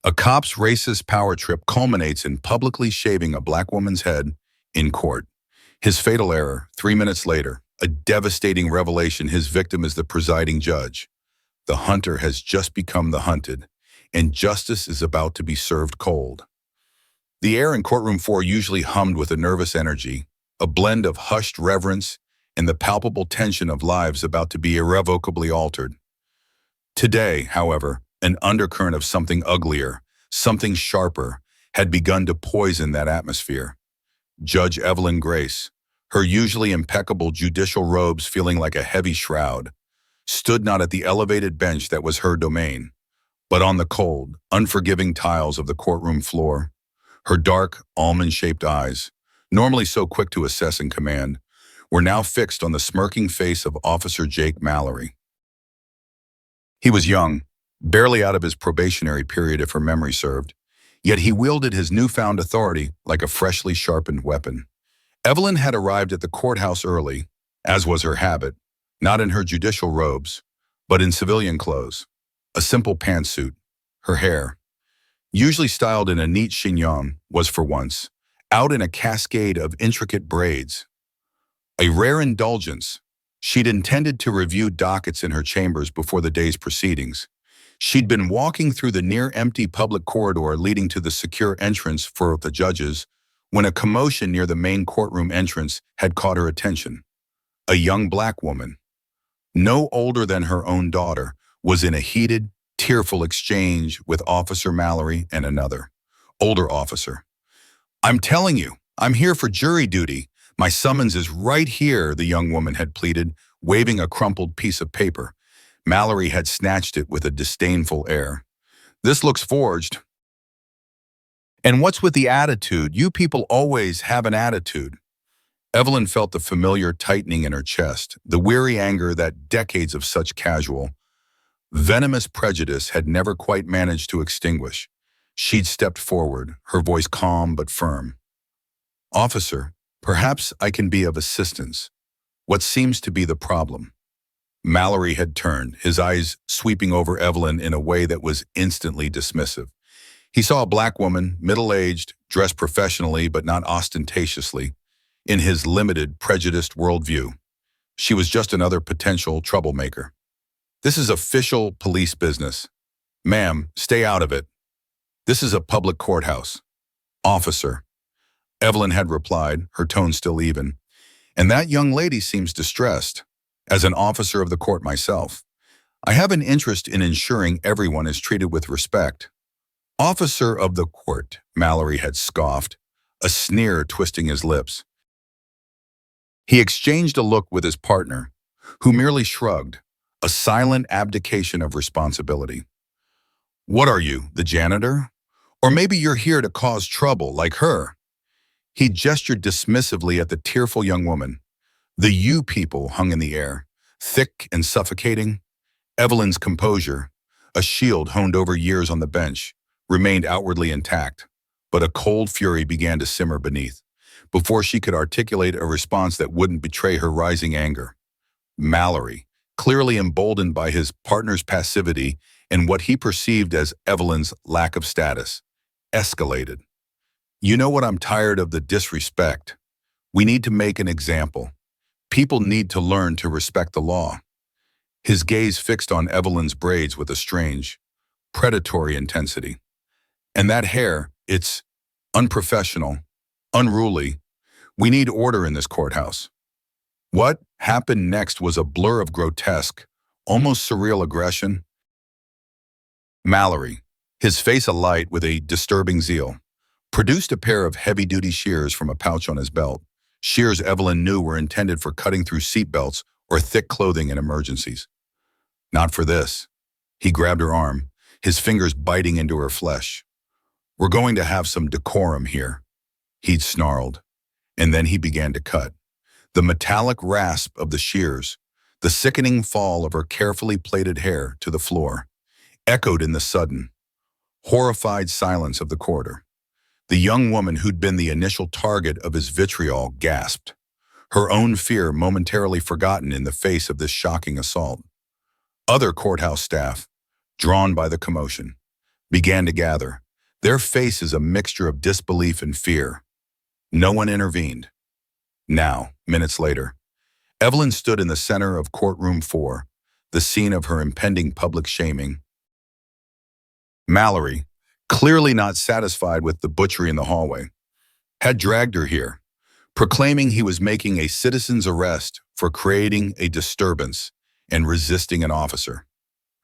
A cop's racist power trip culminates in publicly shaving a black woman's head in court. His fatal error, 3 minutes later, a devastating revelation: his victim is the presiding judge. The hunter has just become the hunted, and justice is about to be served cold. The air in courtroom 4 usually hummed with a nervous energy, a blend of hushed reverence and the palpable tension of lives about to be irrevocably altered. Today, however, an undercurrent of something uglier, something sharper, had begun to poison that atmosphere. Judge Evelyn Grace, her usually impeccable judicial robes feeling like a heavy shroud, stood not at the elevated bench that was her domain, but on the cold, unforgiving tiles of the courtroom floor. Her dark, almond-shaped eyes, normally so quick to assess and command, were now fixed on the smirking face of Officer Jake Mallory. He was young, barely out of his probationary period if her memory served, yet he wielded his newfound authority like a freshly sharpened weapon. Evelyn had arrived at the courthouse early, as was her habit, not in her judicial robes, but in civilian clothes, a simple pantsuit. Her hair, usually styled in a neat chignon, was for once out in a cascade of intricate braids. A rare indulgence. She'd intended to review dockets in her chambers before the day's proceedings. She'd been walking through the near-empty public corridor leading to the secure entrance for the judges when a commotion near the main courtroom entrance had caught her attention. A young black woman, no older than her own daughter, was in a heated, tearful exchange with Officer Mallory and another, older officer. "I'm telling you, I'm here for jury duty. My summons is right here," the young woman had pleaded, waving a crumpled piece of paper. Mallory had snatched it with a disdainful air. "This looks forged." "And what's with the attitude? You people always have an attitude." Evelyn felt the familiar tightening in her chest, the weary anger that decades of such casual, venomous prejudice had never quite managed to extinguish. She'd stepped forward, her voice calm but firm. "Officer, perhaps I can be of assistance. What seems to be the problem?" Mallory had turned, his eyes sweeping over Evelyn in a way that was instantly dismissive. He saw a black woman, middle-aged, dressed professionally but not ostentatiously, in his limited, prejudiced worldview. She was just another potential troublemaker. "This is official police business. Ma'am, stay out of it. This is a public courthouse." "Officer," Evelyn had replied, her tone still even, "and that young lady seems distressed. As an officer of the court myself, I have an interest in ensuring everyone is treated with respect." "Officer of the court," Mallory had scoffed, a sneer twisting his lips. He exchanged a look with his partner, who merely shrugged, a silent abdication of responsibility. "What are you, the janitor? Or maybe you're here to cause trouble, like her?" He gestured dismissively at the tearful young woman. The "you people" hung in the air, thick and suffocating. Evelyn's composure, a shield honed over years on the bench, remained outwardly intact, but a cold fury began to simmer beneath, before she could articulate a response that wouldn't betray her rising anger. Mallory, clearly emboldened by his partner's passivity and what he perceived as Evelyn's lack of status, escalated. "You know what? I'm tired of the disrespect. We need to make an example. People need to learn to respect the law." His gaze fixed on Evelyn's braids with a strange, predatory intensity. "And that hair, it's unprofessional, unruly. We need order in this courthouse." What happened next was a blur of grotesque, almost surreal aggression. Mallory, his face alight with a disturbing zeal, produced a pair of heavy-duty shears from a pouch on his belt, shears Evelyn knew were intended for cutting through seatbelts or thick clothing in emergencies. "Not for this." He grabbed her arm, his fingers biting into her flesh. "We're going to have some decorum here," he'd snarled, and then he began to cut. The metallic rasp of the shears, the sickening fall of her carefully plaited hair to the floor, echoed in the sudden, horrified silence of the corridor. The young woman who'd been the initial target of his vitriol gasped, her own fear momentarily forgotten in the face of this shocking assault. Other courthouse staff, drawn by the commotion, began to gather, their faces a mixture of disbelief and fear. No one intervened. Now, minutes later, Evelyn stood in the center of courtroom 4, the scene of her impending public shaming. Mallory, clearly not satisfied with the butchery in the hallway, had dragged her here, proclaiming he was making a citizen's arrest for creating a disturbance and resisting an officer.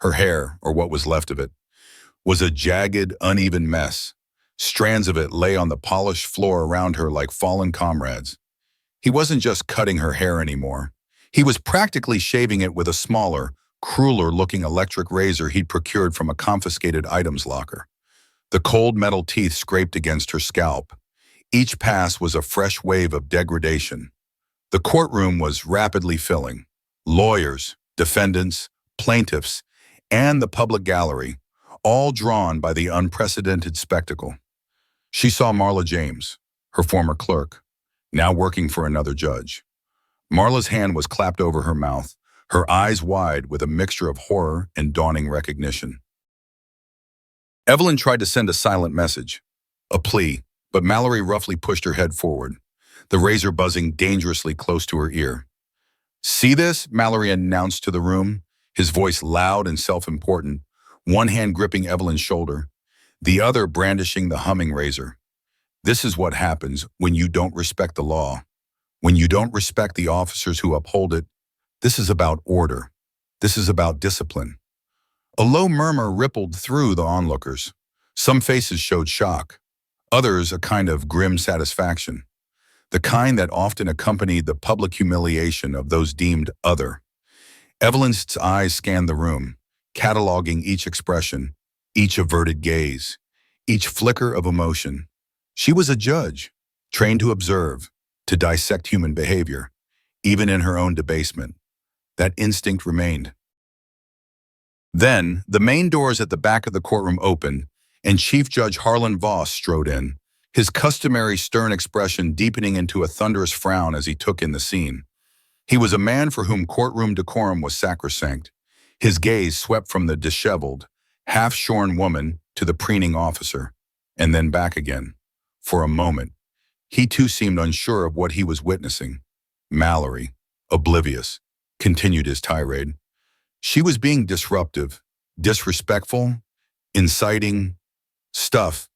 Her hair, or what was left of it, was a jagged, uneven mess. Strands of it lay on the polished floor around her like fallen comrades. He wasn't just cutting her hair anymore. He was practically shaving it with a smaller, crueler-looking electric razor he'd procured from a confiscated items locker. The cold metal teeth scraped against her scalp. Each pass was a fresh wave of degradation. The courtroom was rapidly filling. Lawyers, defendants, plaintiffs, and the public gallery, all drawn by the unprecedented spectacle. She saw Marla James, her former clerk, now working for another judge. Marla's hand was clapped over her mouth, her eyes wide with a mixture of horror and dawning recognition. Evelyn tried to send a silent message, a plea, but Mallory roughly pushed her head forward, the razor buzzing dangerously close to her ear. "See this?" Mallory announced to the room, his voice loud and self-important, one hand gripping Evelyn's shoulder, the other brandishing the humming razor. "This is what happens when you don't respect the law, when you don't respect the officers who uphold it. This is about order. This is about discipline." A low murmur rippled through the onlookers. Some faces showed shock, others a kind of grim satisfaction, the kind that often accompanied the public humiliation of those deemed other. Evelyn's eyes scanned the room, cataloging each expression, each averted gaze, each flicker of emotion. She was a judge, trained to observe, to dissect human behavior, even in her own debasement. That instinct remained. Then, the main doors at the back of the courtroom opened, and Chief Judge Harlan Voss strode in, his customary stern expression deepening into a thunderous frown as he took in the scene. He was a man for whom courtroom decorum was sacrosanct. His gaze swept from the disheveled, half-shorn woman to the preening officer, and then back again. For a moment, he too seemed unsure of what he was witnessing. Mallory, oblivious, continued his tirade. She was being disruptive, disrespectful, inciting stuff.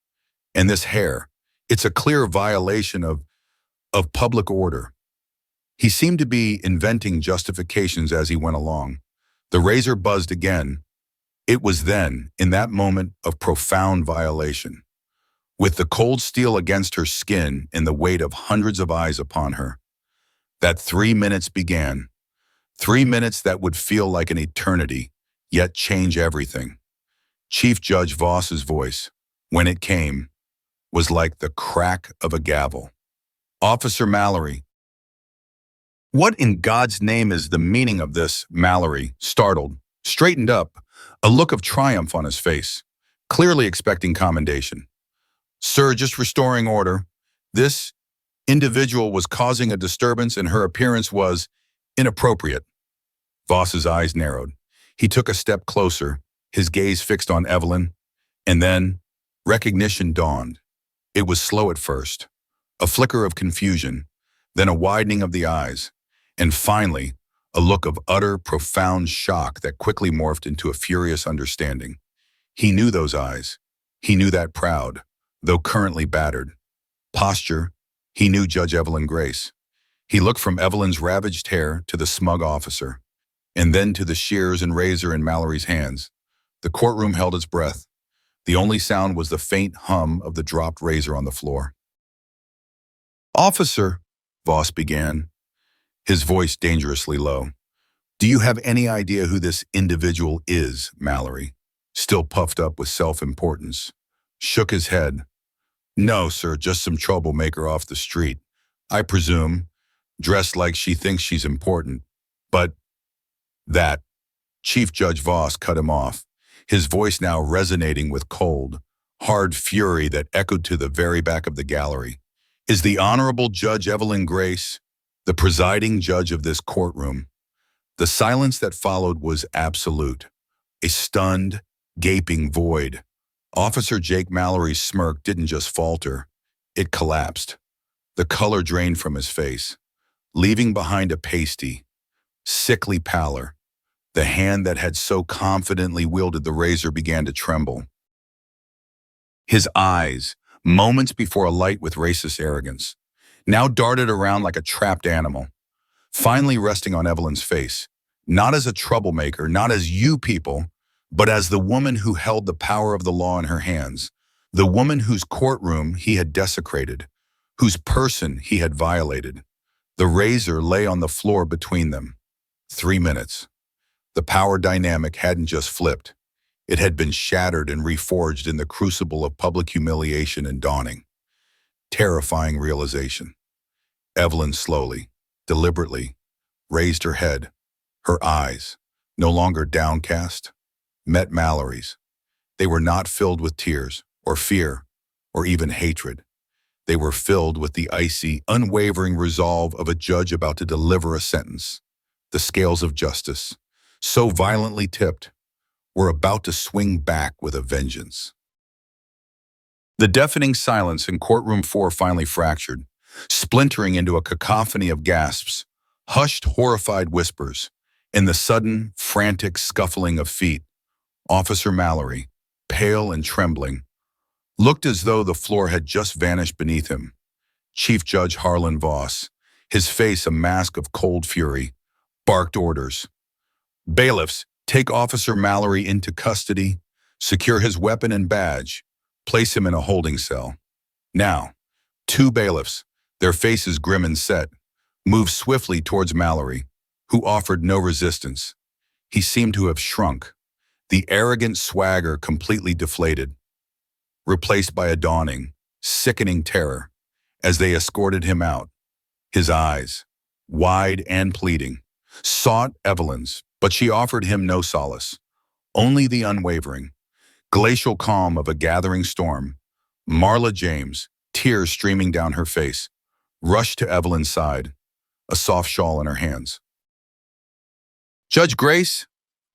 And this hair, it's a clear violation of public order. He seemed to be inventing justifications as he went along. The razor buzzed again. It was then, in that moment of profound violation, with the cold steel against her skin and the weight of hundreds of eyes upon her, that 3 minutes began. 3 minutes that would feel like an eternity, yet change everything. Chief Judge Voss's voice, when it came, was like the crack of a gavel. "Officer Mallory." "What in God's name is the meaning of this?" Mallory, startled, straightened up, a look of triumph on his face, clearly expecting commendation. "Sir, just restoring order. This individual was causing a disturbance and her appearance was inappropriate." Voss's eyes narrowed. He took a step closer, his gaze fixed on Evelyn, and then recognition dawned. It was slow at first, a flicker of confusion, then a widening of the eyes, and finally, a look of utter, profound shock that quickly morphed into a furious understanding. He knew those eyes. He knew that proud, though currently battered, posture. He knew Judge Evelyn Grace. He looked from Evelyn's ravaged hair to the smug officer, and then to the shears and razor in Mallory's hands. The courtroom held its breath. The only sound was the faint hum of the dropped razor on the floor. "Officer," Voss began, his voice dangerously low. "Do you have any idea who this individual is?" Mallory, still puffed up with self-importance, shook his head. "No, sir, just some troublemaker off the street, I presume, dressed like she thinks she's important. But that," Chief Judge Voss cut him off, his voice now resonating with cold, hard fury that echoed to the very back of the gallery, "is the Honorable Judge Evelyn Grace, the presiding judge of this courtroom." The silence that followed was absolute, a stunned, gaping void. Officer Jake Mallory's smirk didn't just falter, it collapsed. The color drained from his face, leaving behind a pasty, sickly pallor. The hand that had so confidently wielded the razor began to tremble. His eyes, moments before alight with racist arrogance, now darted around like a trapped animal, finally resting on Evelyn's face, not as a troublemaker, not as you people, but as the woman who held the power of the law in her hands, the woman whose courtroom he had desecrated, whose person he had violated. The razor lay on the floor between them. 3 minutes. The power dynamic hadn't just flipped. It had been shattered and reforged in the crucible of public humiliation and dawning. Terrifying realization. Evelyn slowly, deliberately, raised her head. Her eyes, no longer downcast, met Mallory's. They were not filled with tears, or fear, or even hatred. They were filled with the icy, unwavering resolve of a judge about to deliver a sentence. The scales of justice, so violently tipped, were about to swing back with a vengeance. The deafening silence in courtroom 4 finally fractured, splintering into a cacophony of gasps, hushed, horrified whispers. In the sudden, frantic scuffling of feet, Officer Mallory, pale and trembling, looked as though the floor had just vanished beneath him. Chief Judge Harlan Voss, his face a mask of cold fury, barked orders. Bailiffs, take Officer Mallory into custody, secure his weapon and badge, place him in a holding cell. Now, 2 bailiffs, their faces grim and set, moved swiftly towards Mallory, who offered no resistance. He seemed to have shrunk, the arrogant swagger completely deflated, replaced by a dawning, sickening terror, as they escorted him out. His eyes, wide and pleading, sought Evelyn's, but she offered him no solace, only the unwavering, glacial calm of a gathering storm. Marla James, tears streaming down her face, rushed to Evelyn's side, a soft shawl in her hands. Judge Grace?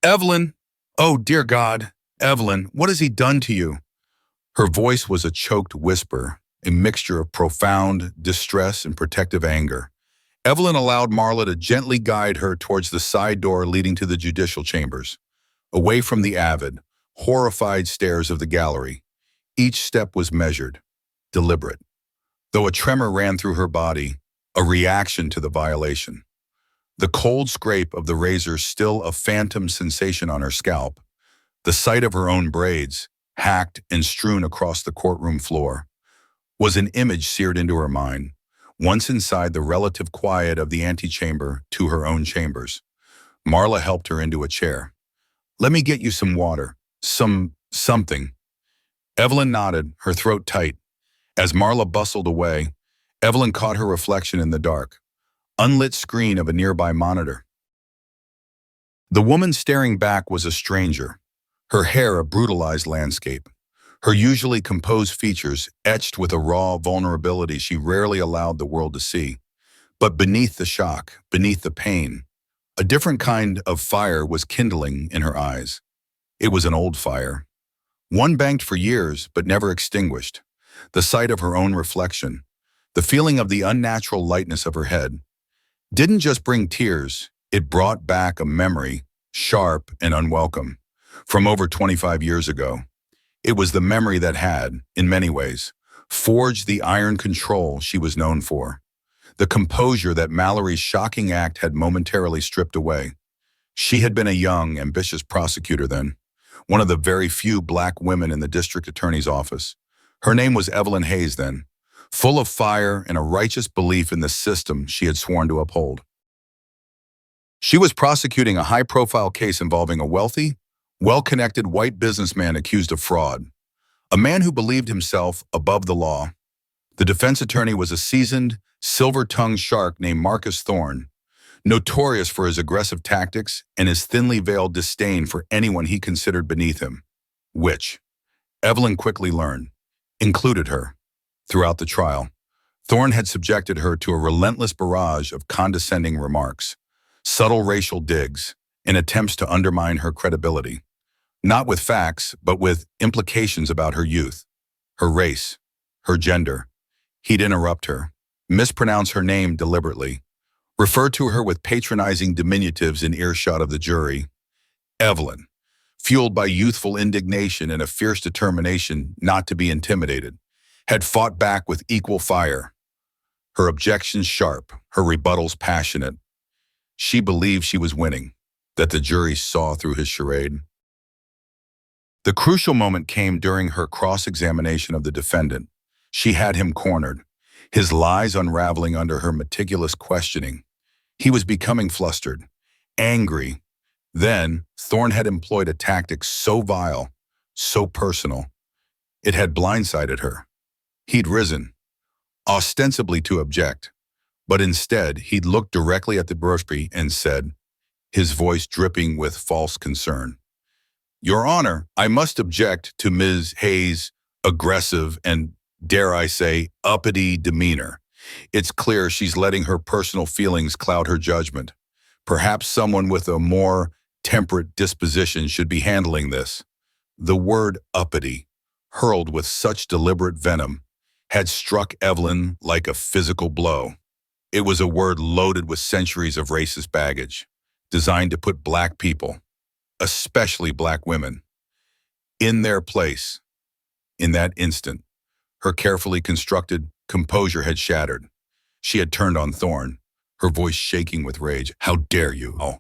Evelyn! Oh, dear God! Evelyn, what has he done to you? Her voice was a choked whisper, a mixture of profound distress and protective anger. Evelyn allowed Marla to gently guide her towards the side door leading to the judicial chambers, away from the avid, horrified stares of the gallery. Each step was measured, deliberate, though a tremor ran through her body, a reaction to the violation. The cold scrape of the razor still a phantom sensation on her scalp, the sight of her own braids, hacked and strewn across the courtroom floor, was an image seared into her mind, once inside the relative quiet of the antechamber to her own chambers. Marla helped her into a chair. Let me get you some water, something. Evelyn nodded, her throat tight. As Marla bustled away, Evelyn caught her reflection in the dark, unlit screen of a nearby monitor. The woman staring back was a stranger, her hair a brutalized landscape, her usually composed features etched with a raw vulnerability she rarely allowed the world to see. But beneath the shock, beneath the pain, a different kind of fire was kindling in her eyes. It was an old fire, one banked for years but never extinguished. The sight of her own reflection, the feeling of the unnatural lightness of her head, didn't just bring tears, it brought back a memory, sharp and unwelcome, from over 25 years ago. It was the memory that had, in many ways, forged the iron control she was known for, the composure that Mallory's shocking act had momentarily stripped away. She had been a young, ambitious prosecutor then, one of the very few black women in the district attorney's office. Her name was Evelyn Hayes then, full of fire and a righteous belief in the system she had sworn to uphold. She was prosecuting a high-profile case involving a wealthy, well-connected white businessman accused of fraud, a man who believed himself above the law. The defense attorney was a seasoned, silver-tongued shark named Marcus Thorne, notorious for his aggressive tactics and his thinly veiled disdain for anyone he considered beneath him, which, Evelyn quickly learned, included her. Throughout the trial, Thorne had subjected her to a relentless barrage of condescending remarks, subtle racial digs, and attempts to undermine her credibility. Not with facts, but with implications about her youth, her race, her gender. He'd interrupt her, mispronounce her name deliberately, refer to her with patronizing diminutives in earshot of the jury. Evelyn, fueled by youthful indignation and a fierce determination not to be intimidated, had fought back with equal fire, her objections sharp, her rebuttals passionate. She believed she was winning, that the jury saw through his charade. The crucial moment came during her cross-examination of the defendant. She had him cornered, his lies unraveling under her meticulous questioning. He was becoming flustered, angry. Then, Thorne had employed a tactic so vile, so personal. It had blindsided her. He'd risen, ostensibly to object, but instead he'd looked directly at the brostry and said, his voice dripping with false concern, "Your Honor, I must object to Ms. Hayes' aggressive and, dare I say, uppity demeanor. It's clear she's letting her personal feelings cloud her judgment. Perhaps someone with a more temperate disposition should be handling this." The word uppity, hurled with such deliberate venom, had struck Evelyn like a physical blow. It was a word loaded with centuries of racist baggage, designed to put black people, especially black women, in their place. In that instant, her carefully constructed composure had shattered. She had turned on Thorne, her voice shaking with rage. "How dare you? Oh.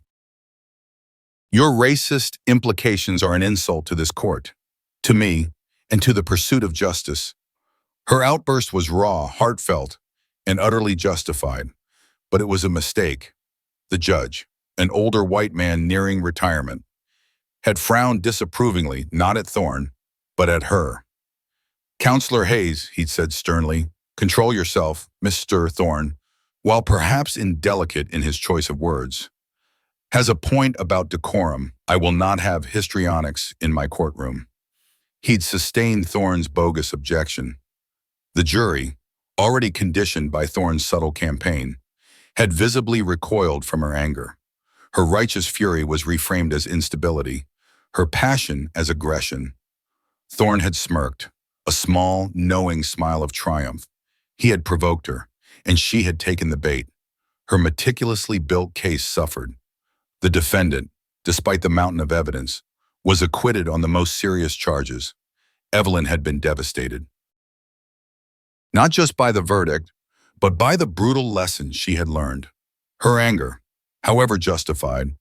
Your racist implications are an insult to this court, to me, and to the pursuit of justice." Her outburst was raw, heartfelt, and utterly justified, but it was a mistake. The judge, an older white man nearing retirement, had frowned disapprovingly not at Thorne, but at her. "Counselor Hayes," he'd said sternly, "control yourself, Mr. Thorne," while perhaps indelicate in his choice of words, "has a point about decorum. I will not have histrionics in my courtroom." He'd sustained Thorne's bogus objection. The jury, already conditioned by Thorne's subtle campaign, had visibly recoiled from her anger. Her righteous fury was reframed as instability, her passion as aggression. Thorne had smirked, a small, knowing smile of triumph. He had provoked her, and she had taken the bait. Her meticulously built case suffered. The defendant, despite the mountain of evidence, was acquitted on the most serious charges. Evelyn had been devastated. Not just by the verdict, but by the brutal lessons she had learned. Her anger, however justified,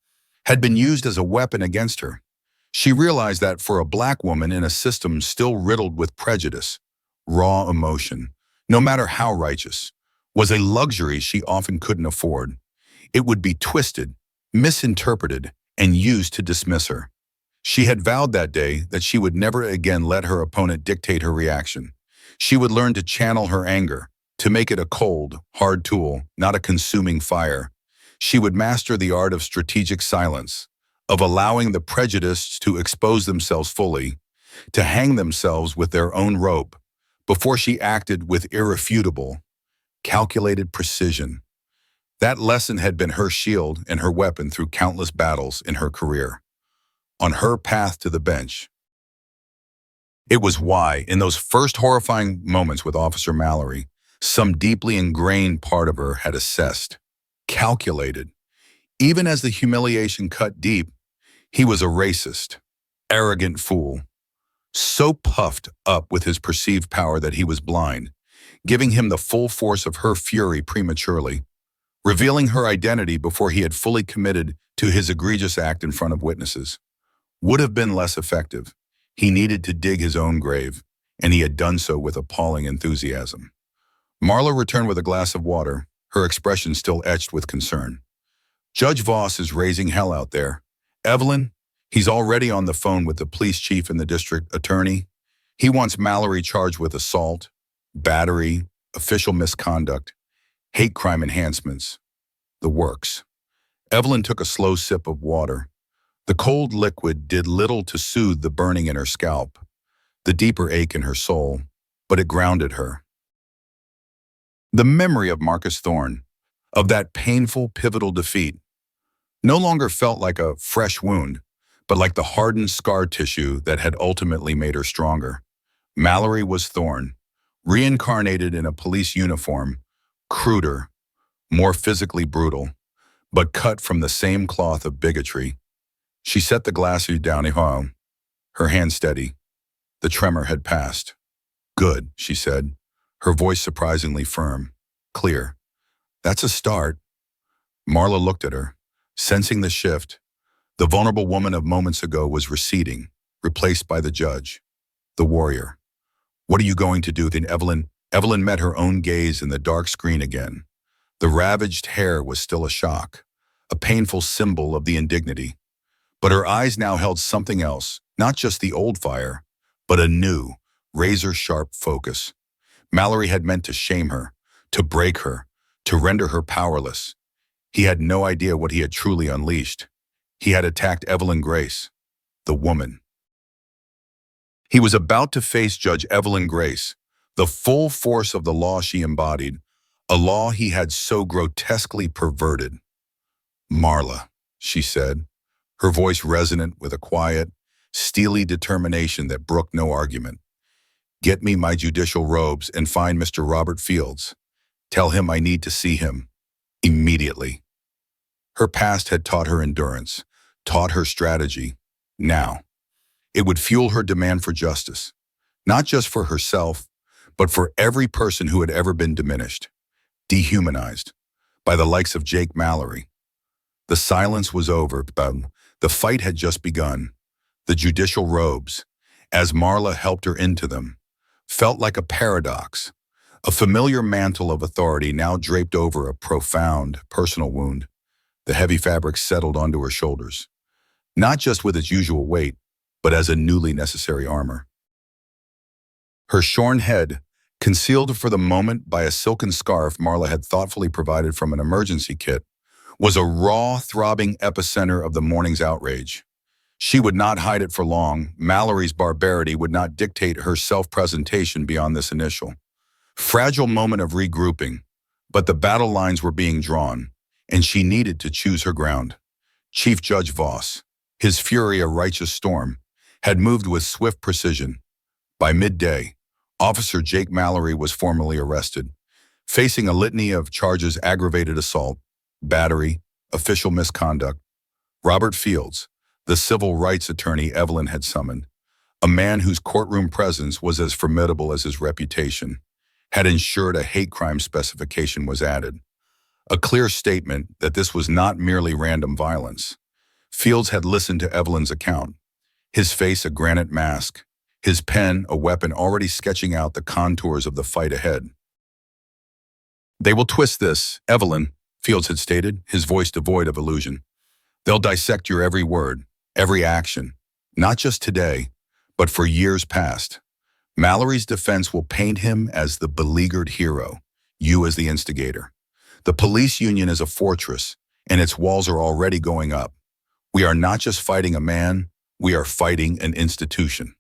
had been used as a weapon against her. She realized that for a black woman in a system still riddled with prejudice, raw emotion, no matter how righteous, was a luxury she often couldn't afford. It would be twisted, misinterpreted, and used to dismiss her. She had vowed that day that she would never again let her opponent dictate her reaction. She would learn to channel her anger, to make it a cold, hard tool, not a consuming fire. She would master the art of strategic silence, of allowing the prejudiced to expose themselves fully, to hang themselves with their own rope, before she acted with irrefutable, calculated precision. That lesson had been her shield and her weapon through countless battles in her career. On her path to the bench, it was why, in those first horrifying moments with Officer Mallory, some deeply ingrained part of her had assessed, calculated. Even as the humiliation cut deep, he was a racist, arrogant fool, so puffed up with his perceived power that he was blind, giving him the full force of her fury prematurely, revealing her identity before he had fully committed to his egregious act in front of witnesses. Would have been less effective. He needed to dig his own grave, and he had done so with appalling enthusiasm. Marla returned with a glass of water, her expression still etched with concern. "Judge Voss is raising hell out there. Evelyn, he's already on the phone with the police chief and the district attorney. He wants Mallory charged with assault, battery, official misconduct, hate crime enhancements, the works." Evelyn took a slow sip of water. The cold liquid did little to soothe the burning in her scalp, the deeper ache in her soul, but it grounded her. The memory of Marcus Thorne, of that painful, pivotal defeat, no longer felt like a fresh wound, but like the hardened scar tissue that had ultimately made her stronger. Mallory was Thorne, reincarnated in a police uniform, cruder, more physically brutal, but cut from the same cloth of bigotry. She set the glass down, her hand steady. The tremor had passed. Good, she said, her voice surprisingly firm, clear. That's a start. Marla looked at her, sensing the shift. The vulnerable woman of moments ago was receding, replaced by the judge, the warrior. What are you going to do then, Evelyn? Evelyn met her own gaze in the dark screen again. The ravaged hair was still a shock, a painful symbol of the indignity. But her eyes now held something else, not just the old fire, but a new, razor-sharp focus. Mallory had meant to shame her, to break her, to render her powerless. He had no idea what he had truly unleashed. He had attacked Evelyn Grace, the woman. He was about to face Judge Evelyn Grace, the full force of the law she embodied, a law he had so grotesquely perverted. Marla, she said, her voice resonant with a quiet, steely determination that brooked no argument. Get me my judicial robes and find Mr. Robert Fields. Tell him I need to see him. Immediately. Her past had taught her endurance, taught her strategy. Now, it would fuel her demand for justice, not just for herself, but for every person who had ever been diminished, dehumanized, by the likes of Jake Mallory. The silence was over, but the fight had just begun. The judicial robes, as Marla helped her into them, felt like a paradox, a familiar mantle of authority now draped over a profound, personal wound. The heavy fabric settled onto her shoulders, not just with its usual weight, but as a newly necessary armor. Her shorn head, concealed for the moment by a silken scarf Marla had thoughtfully provided from an emergency kit, was a raw, throbbing epicenter of the morning's outrage. She would not hide it for long. Mallory's barbarity would not dictate her self-presentation beyond this initial, fragile moment of regrouping, but the battle lines were being drawn, and she needed to choose her ground. Chief Judge Voss, his fury a righteous storm, had moved with swift precision. By midday, Officer Jake Mallory was formally arrested, facing a litany of charges: aggravated assault, battery, official misconduct. Robert Fields, the civil rights attorney Evelyn had summoned, a man whose courtroom presence was as formidable as his reputation, had ensured a hate crime specification was added. A clear statement that this was not merely random violence. Fields had listened to Evelyn's account, his face a granite mask, his pen a weapon already sketching out the contours of the fight ahead. They will twist this, Evelyn, Fields had stated, his voice devoid of illusion. They'll dissect your every word, every action, not just today, but for years past. Mallory's defense will paint him as the beleaguered hero, you as the instigator. The police union is a fortress, and its walls are already going up. We are not just fighting a man, we are fighting an institution.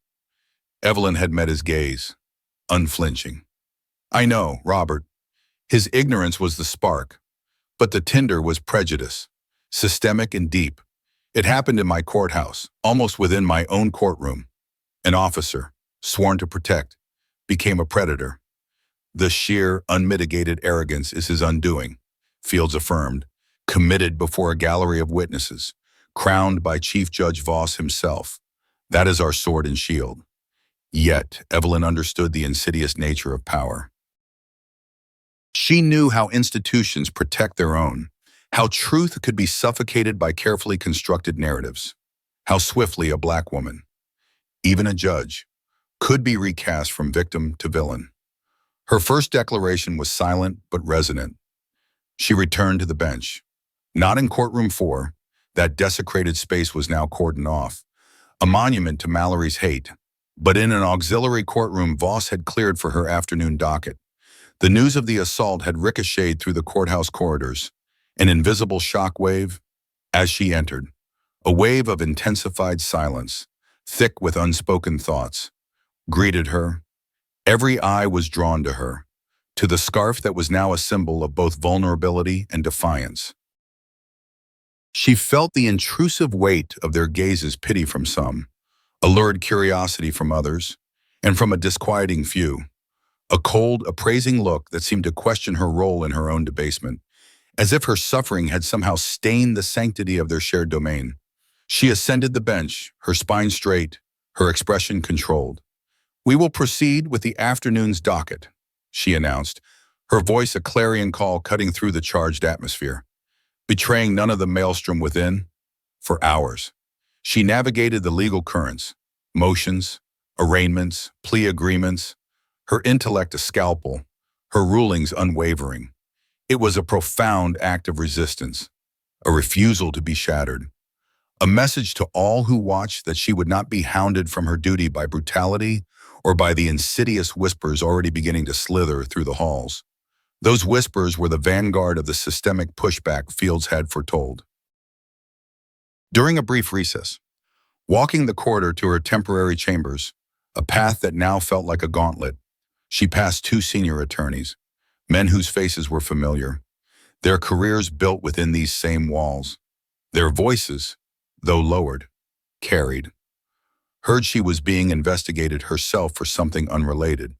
Evelyn had met his gaze, unflinching. I know, Robert. His ignorance was the spark, but the tinder was prejudice, systemic and deep. It happened in my courthouse, almost within my own courtroom. An officer, sworn to protect, became a predator. The sheer, unmitigated arrogance is his undoing, Fields affirmed, committed before a gallery of witnesses, crowned by Chief Judge Voss himself. That is our sword and shield. Yet, Evelyn understood the insidious nature of power. She knew how institutions protect their own, how truth could be suffocated by carefully constructed narratives, how swiftly a black woman, even a judge, could be recast from victim to villain. Her first declaration was silent but resonant. She returned to the bench. Not in courtroom 4, that desecrated space was now cordoned off, a monument to Mallory's hate, but in an auxiliary courtroom Voss had cleared for her afternoon docket. The news of the assault had ricocheted through the courthouse corridors, an invisible shock wave, as she entered, a wave of intensified silence, thick with unspoken thoughts, greeted her. Every eye was drawn to her, to the scarf that was now a symbol of both vulnerability and defiance. She felt the intrusive weight of their gazes, pity from some, allured curiosity from others, and from a disquieting few, a cold, appraising look that seemed to question her role in her own debasement, as if her suffering had somehow stained the sanctity of their shared domain. She ascended the bench, her spine straight, her expression controlled. "We will proceed with the afternoon's docket," she announced, her voice a clarion call cutting through the charged atmosphere. Betraying none of the maelstrom within, for hours, she navigated the legal currents, motions, arraignments, plea agreements, her intellect a scalpel, her rulings unwavering. It was a profound act of resistance, a refusal to be shattered, a message to all who watched that she would not be hounded from her duty by brutality or by the insidious whispers already beginning to slither through the halls. Those whispers were the vanguard of the systemic pushback Fields had foretold. During a brief recess, walking the corridor to her temporary chambers, a path that now felt like a gauntlet, she passed two senior attorneys, men whose faces were familiar, their careers built within these same walls. Their voices, though lowered, carried. Heard she was being investigated herself for something unrelated,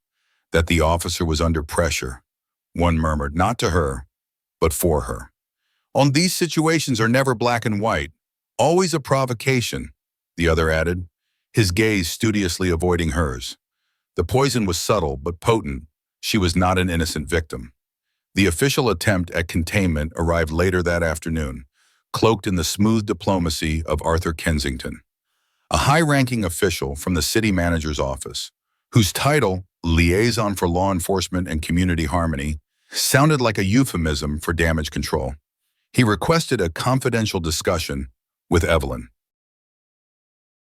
that the officer was under pressure. One murmured, not to her, but for her. "On these situations are never black and white, always a provocation," the other added, his gaze studiously avoiding hers. The poison was subtle but potent. She was not an innocent victim. The official attempt at containment arrived later that afternoon, cloaked in the smooth diplomacy of Arthur Kensington, a high-ranking official from the city manager's office, whose title, Liaison for Law Enforcement and Community Harmony, sounded like a euphemism for damage control. He requested a confidential discussion with Evelyn.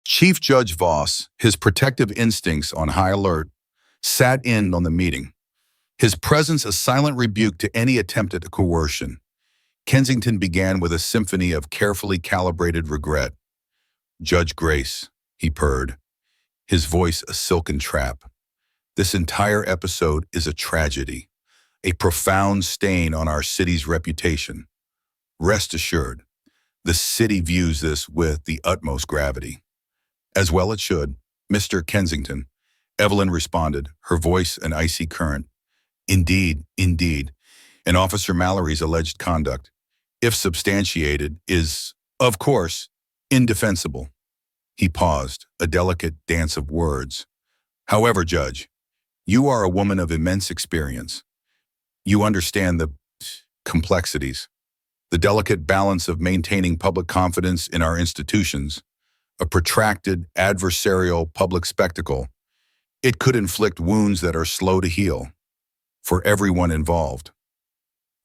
Chief Judge Voss, his protective instincts on high alert, sat in on the meeting, his presence a silent rebuke to any attempt at coercion. Kensington began with a symphony of carefully calibrated regret. "Judge Grace," he purred, his voice a silken trap. "This entire episode is a tragedy, a profound stain on our city's reputation. Rest assured, the city views this with the utmost gravity." "As well it should, Mr. Kensington," Evelyn responded, her voice an icy current. "Indeed, indeed, and Officer Mallory's alleged conduct, if substantiated, is, of course, indefensible." He paused, a delicate dance of words. "However, Judge, you are a woman of immense experience. You understand the complexities, the delicate balance of maintaining public confidence in our institutions, a protracted, adversarial public spectacle. It could inflict wounds that are slow to heal, for everyone involved."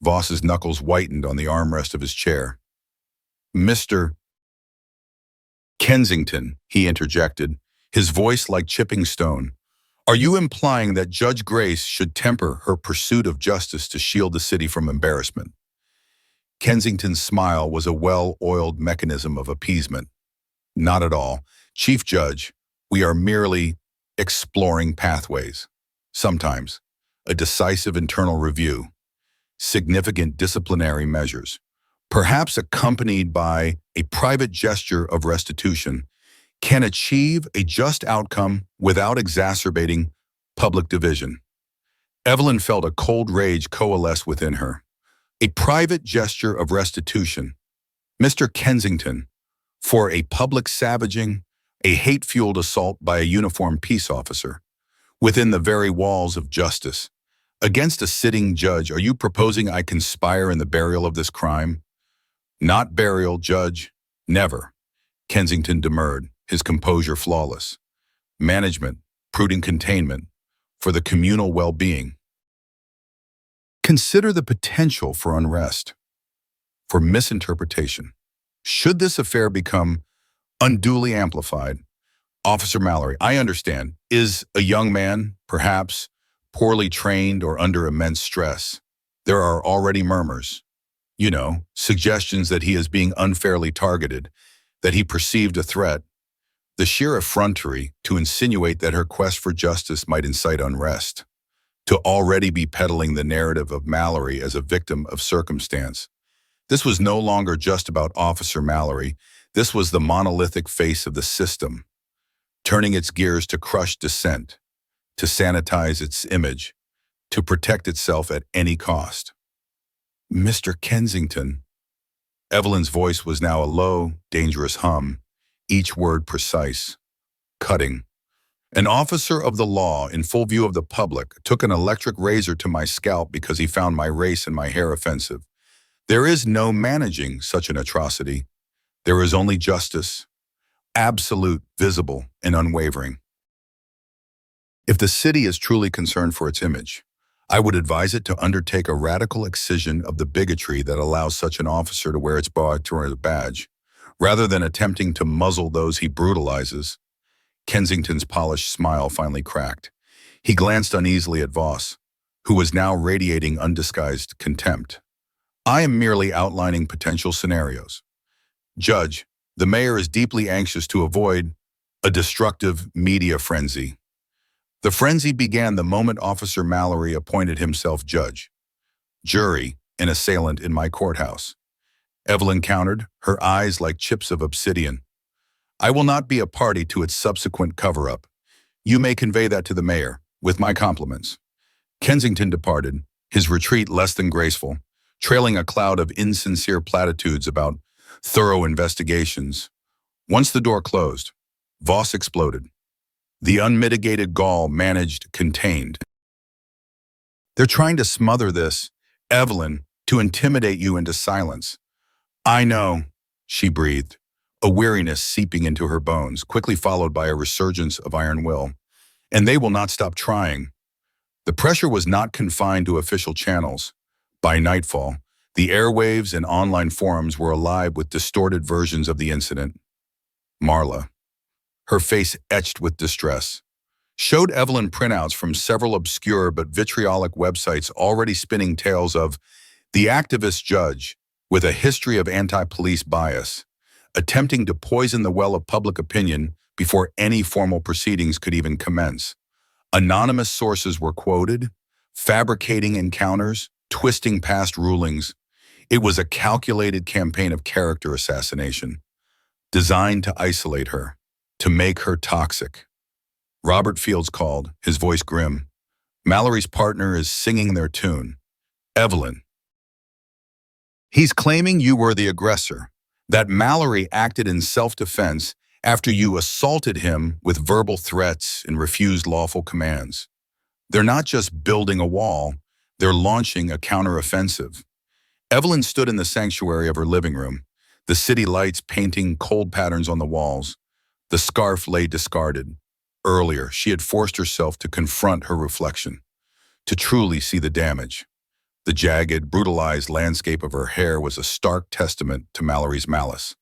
Voss's knuckles whitened on the armrest of his chair. "Mr. Kensington," he interjected, his voice like chipping stone, "are you implying that Judge Grace should temper her pursuit of justice to shield the city from embarrassment?" Kensington's smile was a well-oiled mechanism of appeasement. "Not at all. Chief Judge, we are merely exploring pathways. Sometimes, a decisive internal review, significant disciplinary measures, perhaps accompanied by a private gesture of restitution, can achieve a just outcome without exacerbating public division." Evelyn felt a cold rage coalesce within her. A private gesture of restitution. Mr. Kensington, for a public savaging, a hate-fueled assault by a uniformed peace officer, within the very walls of justice, against a sitting judge, are you proposing I conspire in the burial of this crime? "Not burial, Judge. Never." Kensington demurred, his composure flawless. "Management, prudent containment, for the communal well-being. Consider the potential for unrest, for misinterpretation. Should this affair become unduly amplified, Officer Mallory, I understand, is a young man, perhaps poorly trained or under immense stress. There are already murmurs, suggestions that he is being unfairly targeted, that he perceived a threat. The sheer effrontery to insinuate that her quest for justice might incite unrest, to already be peddling the narrative of Mallory as a victim of circumstance. This was no longer just about Officer Mallory. This was the monolithic face of the system, turning its gears to crush dissent, to sanitize its image, to protect itself at any cost. Mr. Kensington. Evelyn's voice was now a low, dangerous hum, each word precise, cutting. An officer of the law, in full view of the public, took an electric razor to my scalp because he found my race and my hair offensive. There is no managing such an atrocity. There is only justice, absolute, visible, and unwavering. If the city is truly concerned for its image, I would advise it to undertake a radical excision of the bigotry that allows such an officer to wear its badge, rather than attempting to muzzle those he brutalizes. Kensington's polished smile finally cracked. He glanced uneasily at Voss, who was now radiating undisguised contempt. I am merely outlining potential scenarios. Judge, the mayor is deeply anxious to avoid a destructive media frenzy. The frenzy began the moment Officer Mallory appointed himself judge, jury, and assailant in my courthouse. Evelyn countered, her eyes like chips of obsidian. I will not be a party to its subsequent cover-up. You may convey that to the mayor, with my compliments. Kensington departed, his retreat less than graceful, trailing a cloud of insincere platitudes about thorough investigations. Once the door closed, Voss exploded. The unmitigated gall managed contained. They're trying to smother this, Evelyn, to intimidate you into silence. I know, she breathed, a weariness seeping into her bones, quickly followed by a resurgence of iron will. And they will not stop trying. The pressure was not confined to official channels. By nightfall, the airwaves and online forums were alive with distorted versions of the incident. Marla, her face etched with distress, showed Evelyn printouts from several obscure but vitriolic websites already spinning tales of the activist judge with a history of anti-police bias, attempting to poison the well of public opinion before any formal proceedings could even commence. Anonymous sources were quoted, fabricating encounters, twisting past rulings. It was a calculated campaign of character assassination, designed to isolate her, to make her toxic. Robert Fields called, his voice grim. Mallory's partner is singing their tune. Evelyn. He's claiming you were the aggressor, that Mallory acted in self-defense after you assaulted him with verbal threats and refused lawful commands. They're not just building a wall, they're launching a counteroffensive. Evelyn stood in the sanctuary of her living room, the city lights painting cold patterns on the walls. The scarf lay discarded. Earlier, she had forced herself to confront her reflection, to truly see the damage. The jagged, brutalized landscape of her hair was a stark testament to Mallory's malice.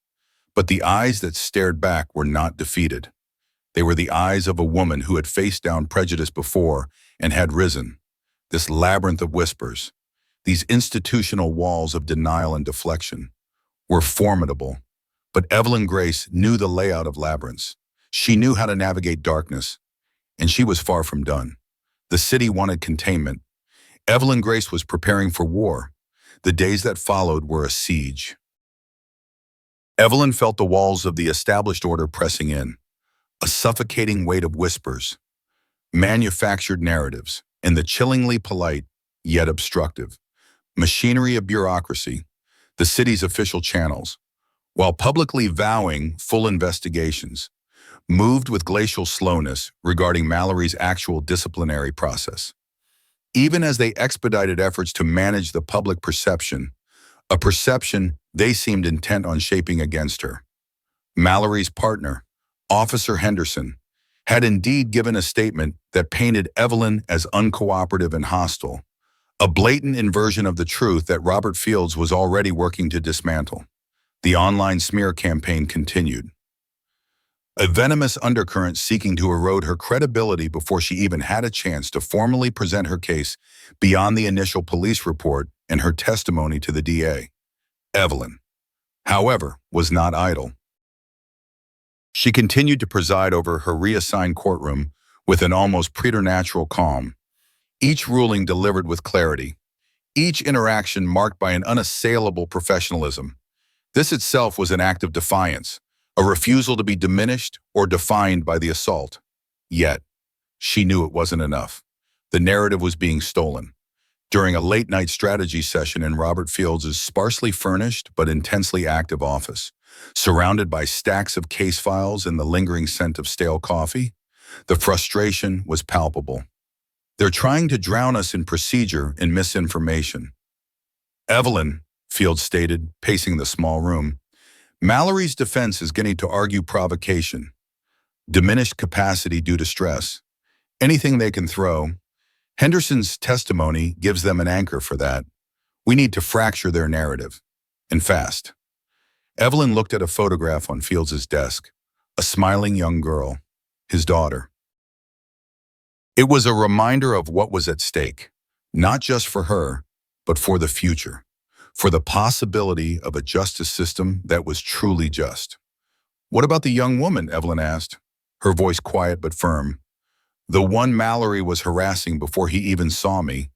But the eyes that stared back were not defeated. They were the eyes of a woman who had faced down prejudice before and had risen. This labyrinth of whispers, these institutional walls of denial and deflection, were formidable. But Evelyn Grace knew the layout of labyrinths. She knew how to navigate darkness, and she was far from done. The city wanted containment. Evelyn Grace was preparing for war. The days that followed were a siege. Evelyn felt the walls of the established order pressing in, a suffocating weight of whispers, manufactured narratives, and the chillingly polite, yet obstructive machinery of bureaucracy, the city's official channels, while publicly vowing full investigations, moved with glacial slowness regarding Mallory's actual disciplinary process. Even as they expedited efforts to manage the public perception, a perception they seemed intent on shaping against her. Mallory's partner, Officer Henderson, had indeed given a statement that painted Evelyn as uncooperative and hostile, a blatant inversion of the truth that Robert Fields was already working to dismantle. The online smear campaign continued, a venomous undercurrent seeking to erode her credibility before she even had a chance to formally present her case beyond the initial police report and her testimony to the DA. Evelyn, however, was not idle. She continued to preside over her reassigned courtroom with an almost preternatural calm, each ruling delivered with clarity, each interaction marked by an unassailable professionalism. This itself was an act of defiance, a refusal to be diminished or defined by the assault. Yet, she knew it wasn't enough. The narrative was being stolen. During a late-night strategy session in Robert Fields' sparsely furnished but intensely active office, surrounded by stacks of case files and the lingering scent of stale coffee, the frustration was palpable. They're trying to drown us in procedure and misinformation. Evelyn, Fields stated, pacing the small room, Mallory's defense is getting to argue provocation, diminished capacity due to stress, anything they can throw. Henderson's testimony gives them an anchor for that. We need to fracture their narrative, and fast. Evelyn looked at a photograph on Fields' desk, a smiling young girl, his daughter. It was a reminder of what was at stake, not just for her, but for the future, for the possibility of a justice system that was truly just. What about the young woman? Evelyn asked, her voice quiet but firm. The one Mallory was harassing before he even saw me.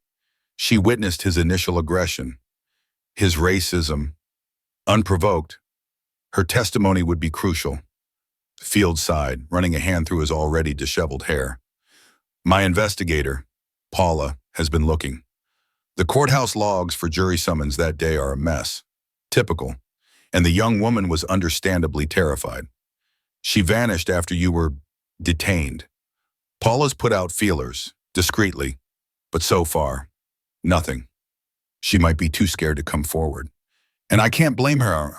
She witnessed his initial aggression, his racism. Unprovoked, her testimony would be crucial. Fields sighed, running a hand through his already disheveled hair. My investigator, Paula, has been looking. The courthouse logs for jury summons that day are a mess. Typical. And the young woman was understandably terrified. She vanished after you were detained. Paula's put out feelers, discreetly, but so far, nothing. She might be too scared to come forward. And I can't blame her.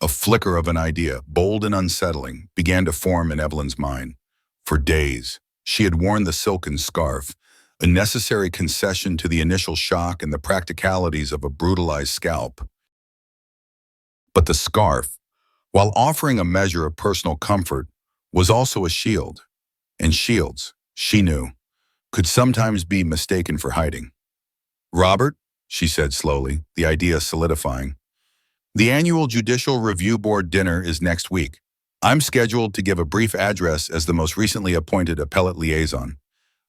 A flicker of an idea, bold and unsettling, began to form in Evelyn's mind. For days, she had worn the silken scarf, a necessary concession to the initial shock and the practicalities of a brutalized scalp. But the scarf, while offering a measure of personal comfort, was also a shield. And shields, she knew, could sometimes be mistaken for hiding. Robert, she said slowly, the idea solidifying, the annual Judicial Review Board dinner is next week. I'm scheduled to give a brief address as the most recently appointed appellate liaison.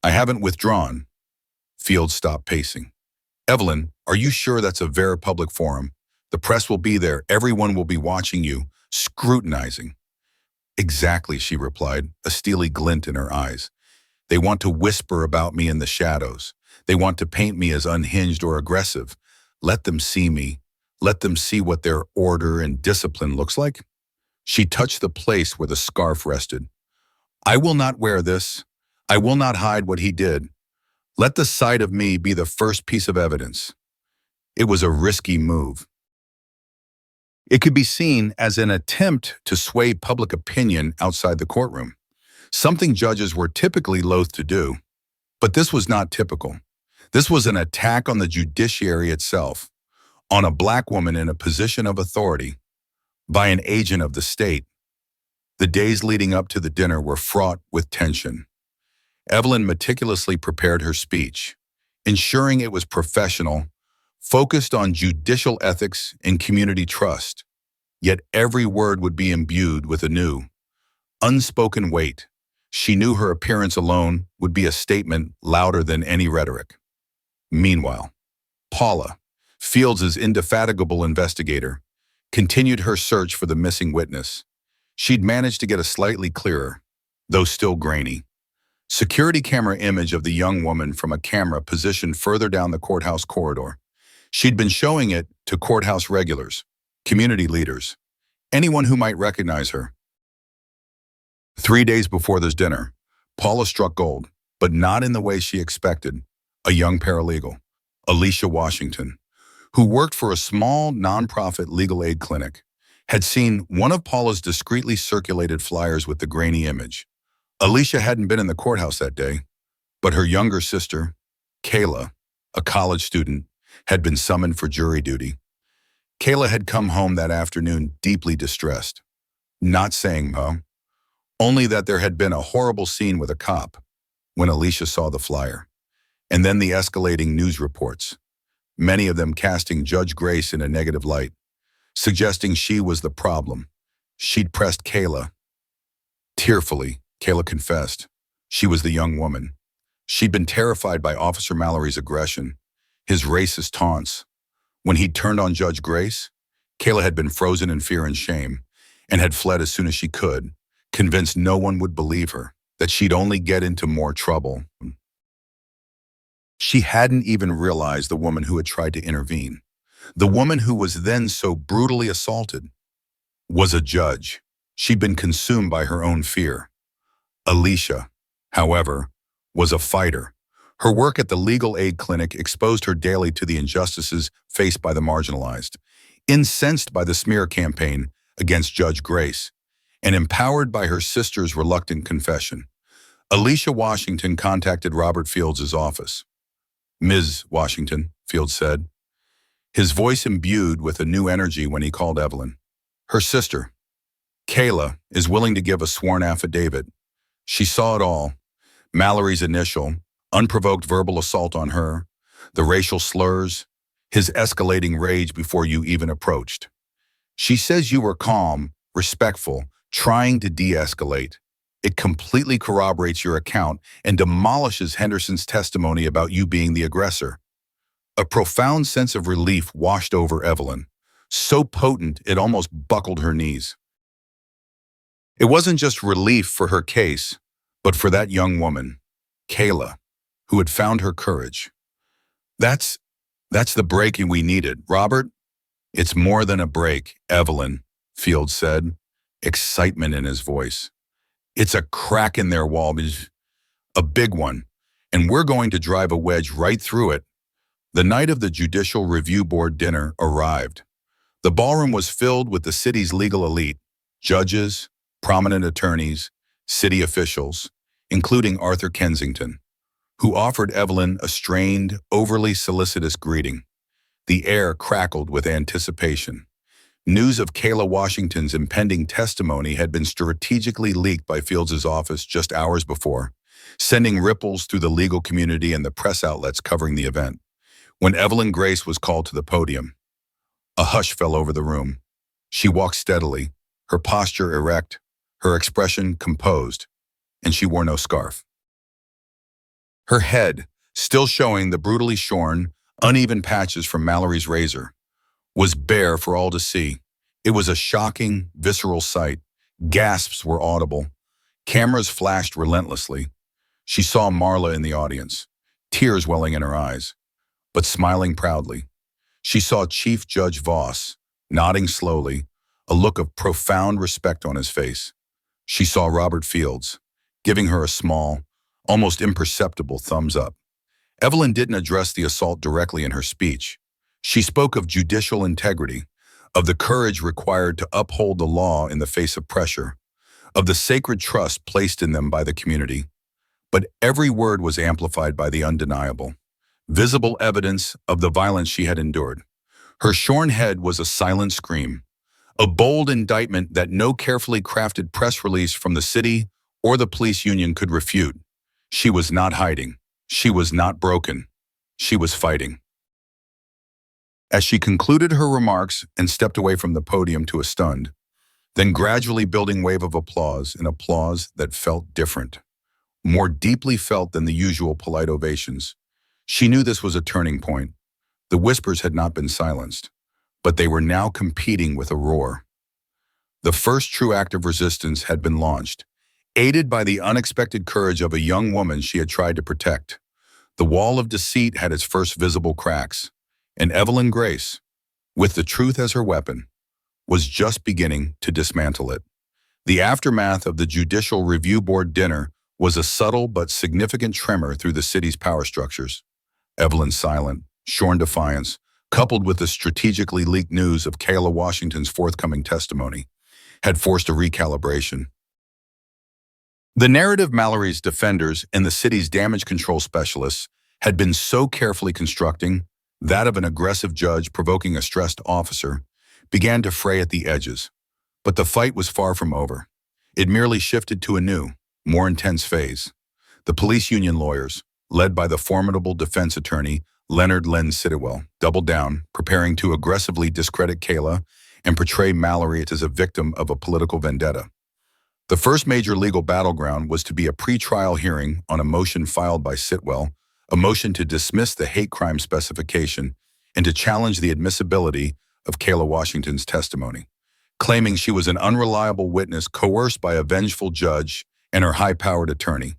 I haven't withdrawn. Fields stopped pacing. Evelyn, are you sure that's a very public forum? The press will be there. Everyone will be watching you, scrutinizing. Exactly, she replied, a steely glint in her eyes. They want to whisper about me in the shadows. They want to paint me as unhinged or aggressive. Let them see me. Let them see what their order and discipline looks like. She touched the place where the scarf rested. I will not wear this. I will not hide what he did. Let the sight of me be the first piece of evidence. It was a risky move. It could be seen as an attempt to sway public opinion outside the courtroom, something judges were typically loath to do. But this was not typical. This was an attack on the judiciary itself, on a black woman in a position of authority, by an agent of the state. The days leading up to the dinner were fraught with tension. Evelyn meticulously prepared her speech, ensuring it was professional, focused on judicial ethics and community trust. Yet every word would be imbued with a new, unspoken weight. She knew her appearance alone would be a statement louder than any rhetoric. Meanwhile, Paula, Fields' indefatigable investigator, continued her search for the missing witness. She'd managed to get a slightly clearer, though still grainy, security camera image of the young woman from a camera positioned further down the courthouse corridor. She'd been showing it to courthouse regulars, community leaders, anyone who might recognize her. 3 days before this dinner, Paula struck gold, but not in the way she expected. A young paralegal, Alicia Washington, who worked for a small nonprofit legal aid clinic, had seen one of Paula's discreetly circulated flyers with the grainy image. Alicia hadn't been in the courthouse that day, but her younger sister, Kayla, a college student, had been summoned for jury duty. Kayla had come home that afternoon deeply distressed, not saying only that there had been a horrible scene with a cop when Alicia saw the flyer, and then the escalating news reports, many of them casting Judge Grace in a negative light, suggesting she was the problem. She'd pressed Kayla. Tearfully, Kayla confessed. She was the young woman. She'd been terrified by Officer Mallory's aggression. his racist taunts. When he turned on Judge Grace, Kayla had been frozen in fear and shame and had fled as soon as she could, convinced no one would believe her, that she'd only get into more trouble. She hadn't even realized the woman who had tried to intervene, the woman who was then so brutally assaulted, was a judge. She'd been consumed by her own fear. Alicia, however, was a fighter. Her work at the legal aid clinic exposed her daily to the injustices faced by the marginalized. Incensed by the smear campaign against Judge Grace, and empowered by her sister's reluctant confession, Alicia Washington contacted Robert Fields' office. "Ms. Washington," Fields said, his voice imbued with a new energy when he called Evelyn. "Her sister, Kayla, is willing to give a sworn affidavit. She saw it all. Mallory's initial, unprovoked verbal assault on her, the racial slurs, his escalating rage before you even approached. She says you were calm, respectful, trying to de-escalate. It completely corroborates your account and demolishes Henderson's testimony about you being the aggressor." A profound sense of relief washed over Evelyn, so potent it almost buckled her knees. It wasn't just relief for her case, but for that young woman, Kayla, who had found her courage. That's the breaking we needed, Robert." "It's more than a break, Evelyn," Fields said, excitement in his voice. "It's a crack in their wall, a big one, and we're going to drive a wedge right through it." The night of the Judicial Review Board dinner arrived. The ballroom was filled with the city's legal elite, judges, prominent attorneys, city officials, including Arthur Kensington, who offered Evelyn a strained, overly solicitous greeting. The air crackled with anticipation. News of Kayla Washington's impending testimony had been strategically leaked by Fields' office just hours before, sending ripples through the legal community and the press outlets covering the event. When Evelyn Grace was called to the podium, a hush fell over the room. She walked steadily, her posture erect, her expression composed, and she wore no scarf. Her head, still showing the brutally shorn, uneven patches from Mallory's razor, was bare for all to see. It was a shocking, visceral sight. Gasps were audible. Cameras flashed relentlessly. She saw Marla in the audience, tears welling in her eyes, but smiling proudly. She saw Chief Judge Voss, nodding slowly, a look of profound respect on his face. She saw Robert Fields, giving her a small, almost imperceptible thumbs up. Evelyn didn't address the assault directly in her speech. She spoke of judicial integrity, of the courage required to uphold the law in the face of pressure, of the sacred trust placed in them by the community. But every word was amplified by the undeniable, visible evidence of the violence she had endured. Her shorn head was a silent scream, a bold indictment that no carefully crafted press release from the city or the police union could refute. She was not hiding. She was not broken. She was fighting. As she concluded her remarks and stepped away from the podium to a stunned, then gradually building wave of applause, an applause that felt different, more deeply felt than the usual polite ovations. She knew this was a turning point. The whispers had not been silenced, but they were now competing with a roar. The first true act of resistance had been launched, aided by the unexpected courage of a young woman she had tried to protect. The wall of deceit had its first visible cracks, and Evelyn Grace, with the truth as her weapon, was just beginning to dismantle it. The aftermath of the Judicial Review Board dinner was a subtle but significant tremor through the city's power structures. Evelyn's silent, shorn defiance, coupled with the strategically leaked news of Kayla Washington's forthcoming testimony, had forced a recalibration. The narrative Mallory's defenders and the city's damage control specialists had been so carefully constructing, that of an aggressive judge provoking a stressed officer, began to fray at the edges. But the fight was far from over. It merely shifted to a new, more intense phase. The police union lawyers, led by the formidable defense attorney Leonard Len Sitwell, doubled down, preparing to aggressively discredit Kayla and portray Mallory as a victim of a political vendetta. The first major legal battleground was to be a pre-trial hearing on a motion filed by Sitwell, a motion to dismiss the hate crime specification and to challenge the admissibility of Kayla Washington's testimony, claiming she was an unreliable witness coerced by a vengeful judge and her high-powered attorney.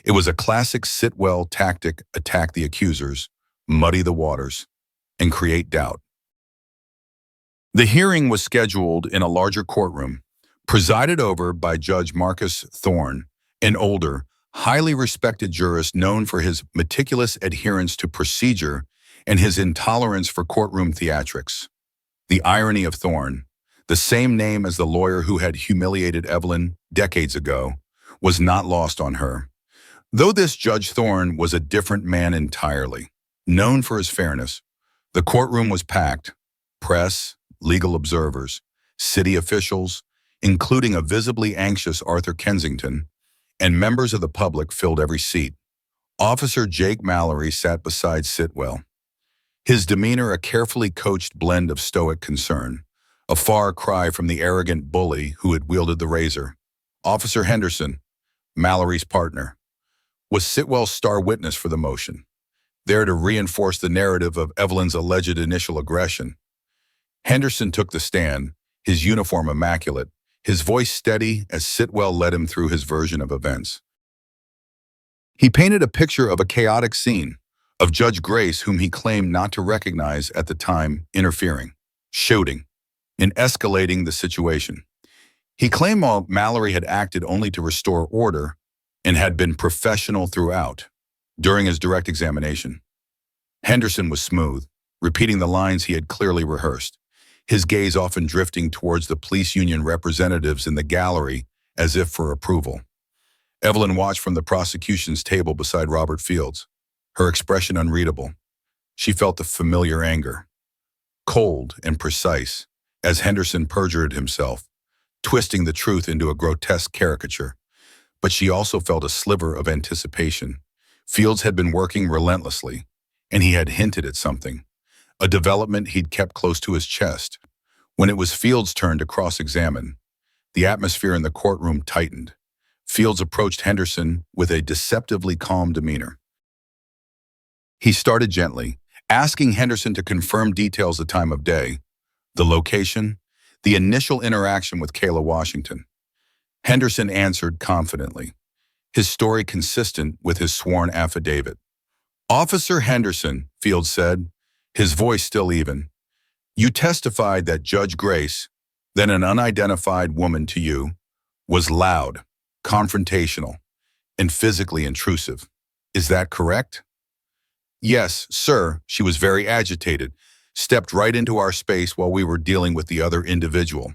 It was a classic sit-well tactic: attack the accusers, muddy the waters, and create doubt. The hearing was scheduled in a larger courtroom, presided over by Judge Marcus Thorne, an older, highly respected jurist known for his meticulous adherence to procedure and his intolerance for courtroom theatrics. The irony of Thorne, the same name as the lawyer who had humiliated Evelyn decades ago, was not lost on her. Though this Judge Thorne was a different man entirely, known for his fairness, the courtroom was packed. Press, legal observers, city officials, including a visibly anxious Arthur Kensington, and members of the public filled every seat. Officer Jake Mallory sat beside Sitwell, his demeanor a carefully coached blend of stoic concern, a far cry from the arrogant bully who had wielded the razor. Officer Henderson, Mallory's partner, was Sitwell's star witness for the motion, there to reinforce the narrative of Evelyn's alleged initial aggression. Henderson took the stand, his uniform immaculate, his voice steady as Sitwell led him through his version of events. He painted a picture of a chaotic scene, of Judge Grace, whom he claimed not to recognize at the time, interfering, shouting, and escalating the situation. He claimed Mallory had acted only to restore order and had been professional throughout. During his direct examination, Henderson was smooth, repeating the lines he had clearly rehearsed, his gaze often drifting towards the police union representatives in the gallery as if for approval. Evelyn watched from the prosecution's table beside Robert Fields, her expression unreadable. She felt the familiar anger, cold and precise, as Henderson perjured himself, twisting the truth into a grotesque caricature. But she also felt a sliver of anticipation. Fields had been working relentlessly, and he had hinted at something, a development he'd kept close to his chest. When it was Fields' turn to cross-examine, the atmosphere in the courtroom tightened. Fields approached Henderson with a deceptively calm demeanor. He started gently, asking Henderson to confirm details: the time of day, the location, the initial interaction with Kayla Washington. Henderson answered confidently, his story consistent with his sworn affidavit. "Officer Henderson," Fields said, his voice still even, "you testified that Judge Grace, then an unidentified woman to you, was loud, confrontational, and physically intrusive. Is that correct?" "Yes, sir. She was very agitated, stepped right into our space while we were dealing with the other individual."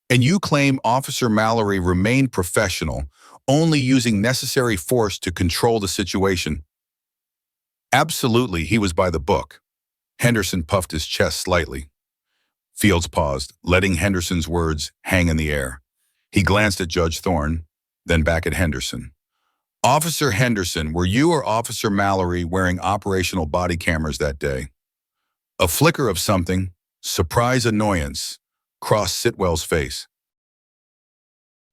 "And you claim Officer Mallory remained professional, only using necessary force to control the situation?" "Absolutely, he was by the book." Henderson puffed his chest slightly. Fields paused, letting Henderson's words hang in the air. He glanced at Judge Thorne, then back at Henderson. "Officer Henderson, were you or Officer Mallory wearing operational body cameras that day?" A flicker of something, surprise, annoyance, crossed Sitwell's face.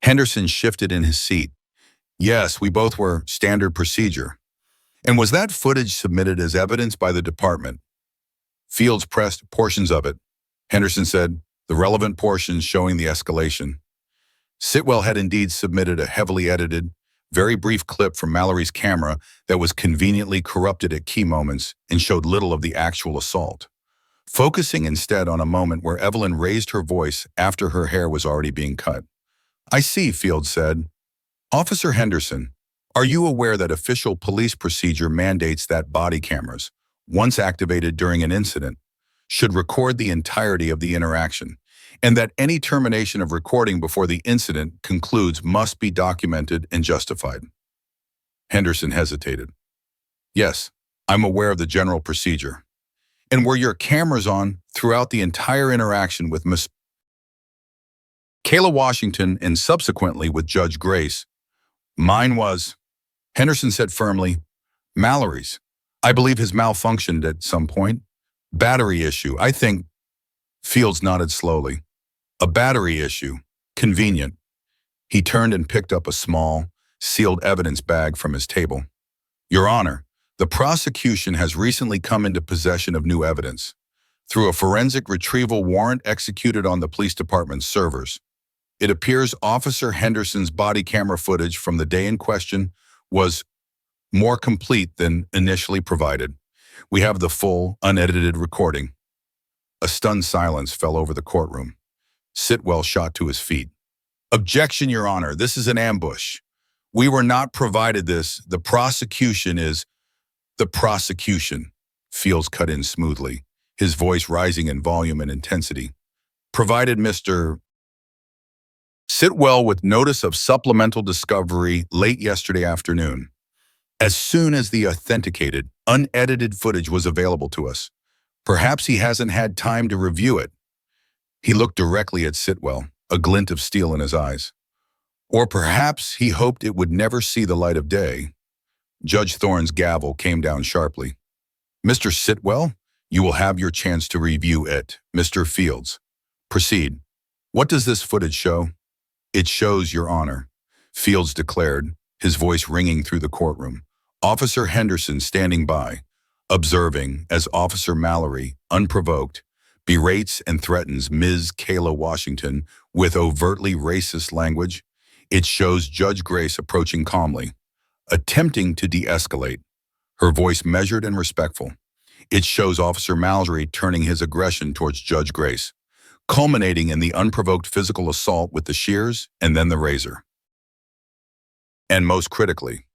Henderson shifted in his seat. "Yes, we both were. Standard procedure." "And was that footage submitted as evidence by the department?" Fields pressed portions of it. Henderson said, the relevant portions showing the escalation. Sitwell had indeed submitted a heavily edited, very brief clip from Mallory's camera that was conveniently corrupted at key moments and showed little of the actual assault, focusing instead on a moment where Evelyn raised her voice after her hair was already being cut. "I see," Fields said. "Officer Henderson, are you aware that official police procedure mandates that body cameras, once activated during an incident, should record the entirety of the interaction, and that any termination of recording before the incident concludes must be documented and justified?" Henderson hesitated. "Yes, I'm aware of the general procedure." "And were your cameras on throughout the entire interaction with Miss Kayla Washington and subsequently with Judge Grace?" "Mine was," Henderson said firmly. "Mallory's. I believe his malfunctioned at some point. Battery issue, I think." Fields nodded slowly. "A battery issue. Convenient." He turned and picked up a small, sealed evidence bag from his table. "Your Honor, The prosecution has recently come into possession of new evidence through a forensic retrieval warrant executed on the police department's servers. It appears Officer Henderson's body camera footage from the day in question was more complete than initially provided. We have the full, unedited recording. A stunned silence fell over the courtroom. Sitwell shot to his feet. "Objection, Your Honor. This is an ambush. We were not provided this. The prosecution is—" "The prosecution," Fields cut in smoothly, his voice rising in volume and intensity, "provided Mr. Sitwell with notice of supplemental discovery late yesterday afternoon. As soon as the authenticated, unedited footage was available to us. Perhaps he hasn't had time to review it." He looked directly at Sitwell, a glint of steel in his eyes. "Or perhaps he hoped it would never see the light of day." Judge Thorne's gavel came down sharply. "Mr. Sitwell, you will have your chance to review it. Mr. Fields, proceed. What does this footage show?" "It shows, Your Honor," Fields declared, his voice ringing through the courtroom, Officer Henderson standing by, observing as Officer Mallory, unprovoked, berates and threatens Ms. Kayla Washington with overtly racist language. It shows Judge Grace approaching calmly, attempting to de-escalate, her voice measured and respectful. It shows Officer Mallory turning his aggression towards Judge Grace, culminating in the unprovoked physical assault with the shears and then the razor. And most critically,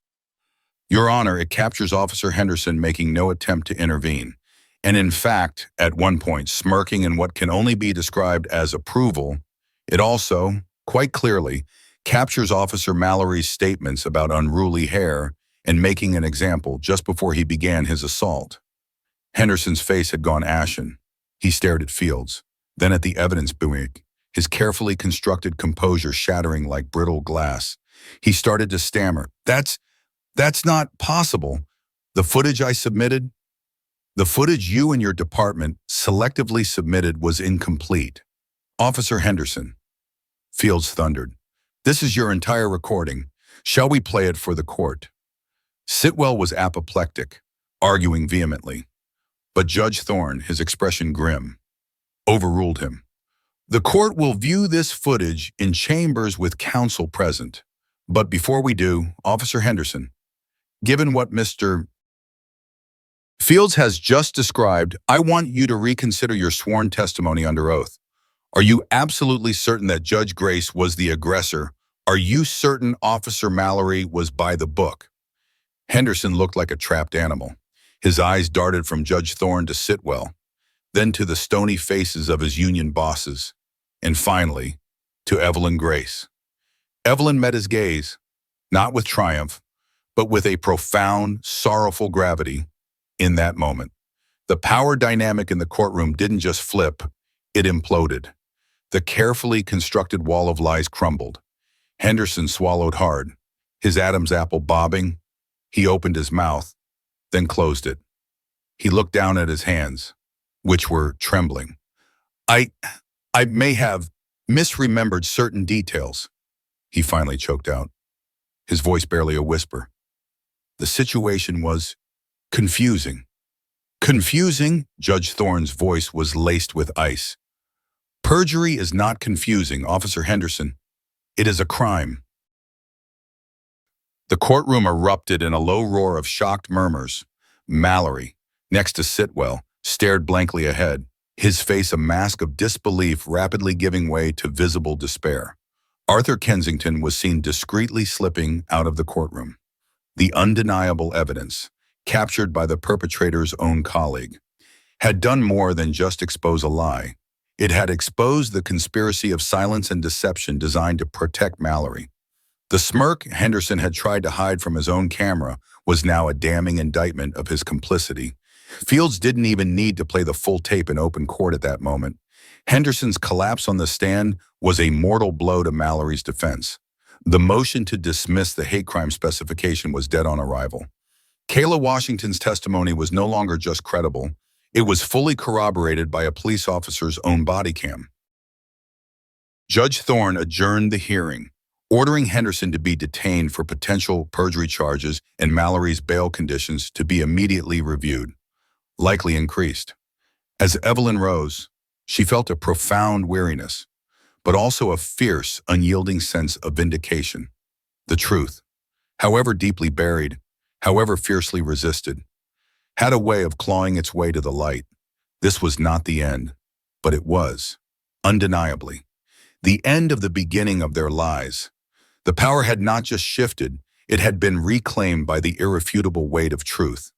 Your Honor, it captures Officer Henderson making no attempt to intervene, and in fact, at one point, smirking in what can only be described as approval. It also, quite clearly, captures Officer Mallory's statements about unruly hair and making an example just before he began his assault. Henderson's face had gone ashen. He stared at Fields, then at the evidence buoy, his carefully constructed composure shattering like brittle glass. He started to stammer. That's not possible. The footage I submitted, the footage you and your department selectively submitted was incomplete." "Officer Henderson," Fields thundered, "this is your entire recording. Shall we play it for the court?" Sitwell was apoplectic, arguing vehemently, but Judge Thorne, his expression grim, overruled him. "The court will view this footage in chambers with counsel present. But before we do, Officer Henderson, given what Mr. Fields has just described, I want you to reconsider your sworn testimony under oath. Are you absolutely certain that Judge Grace was the aggressor? Are you certain Officer Mallory was by the book?" Henderson looked like a trapped animal. His eyes darted from Judge Thorne to Sitwell, then to the stony faces of his union bosses, and finally, to Evelyn Grace. Evelyn met his gaze, not with triumph, but with a profound, sorrowful gravity. In that moment, the power dynamic in the courtroom didn't just flip, it imploded. The carefully constructed wall of lies crumbled. Henderson swallowed hard, his Adam's apple bobbing. He opened his mouth, then closed it. He looked down at his hands, which were trembling. I may have misremembered certain details," he finally choked out, his voice barely a whisper. "The situation was confusing." "Confusing?" Judge Thorne's voice was laced with ice. "Perjury is not confusing, Officer Henderson. It is a crime." The courtroom erupted in a low roar of shocked murmurs. Mallory, next to Sitwell, stared blankly ahead, his face a mask of disbelief rapidly giving way to visible despair. Arthur Kensington was seen discreetly slipping out of the courtroom. The undeniable evidence, captured by the perpetrator's own colleague, had done more than just expose a lie. It had exposed the conspiracy of silence and deception designed to protect Mallory. The smirk Henderson had tried to hide from his own camera was now a damning indictment of his complicity. Fields didn't even need to play the full tape in open court at that moment. Henderson's collapse on the stand was a mortal blow to Mallory's defense. The motion to dismiss the hate crime specification was dead on arrival. Kayla Washington's testimony was no longer just credible. It was fully corroborated by a police officer's own body cam. Judge Thorne adjourned the hearing, ordering Henderson to be detained for potential perjury charges and Mallory's bail conditions to be immediately reviewed, likely increased. As Evelyn rose, she felt a profound weariness, but also a fierce, unyielding sense of vindication. The truth, however deeply buried, however fiercely resisted, had a way of clawing its way to the light. This was not the end, but it was, undeniably, the end of the beginning of their lies. The power had not just shifted, it had been reclaimed by the irrefutable weight of truth.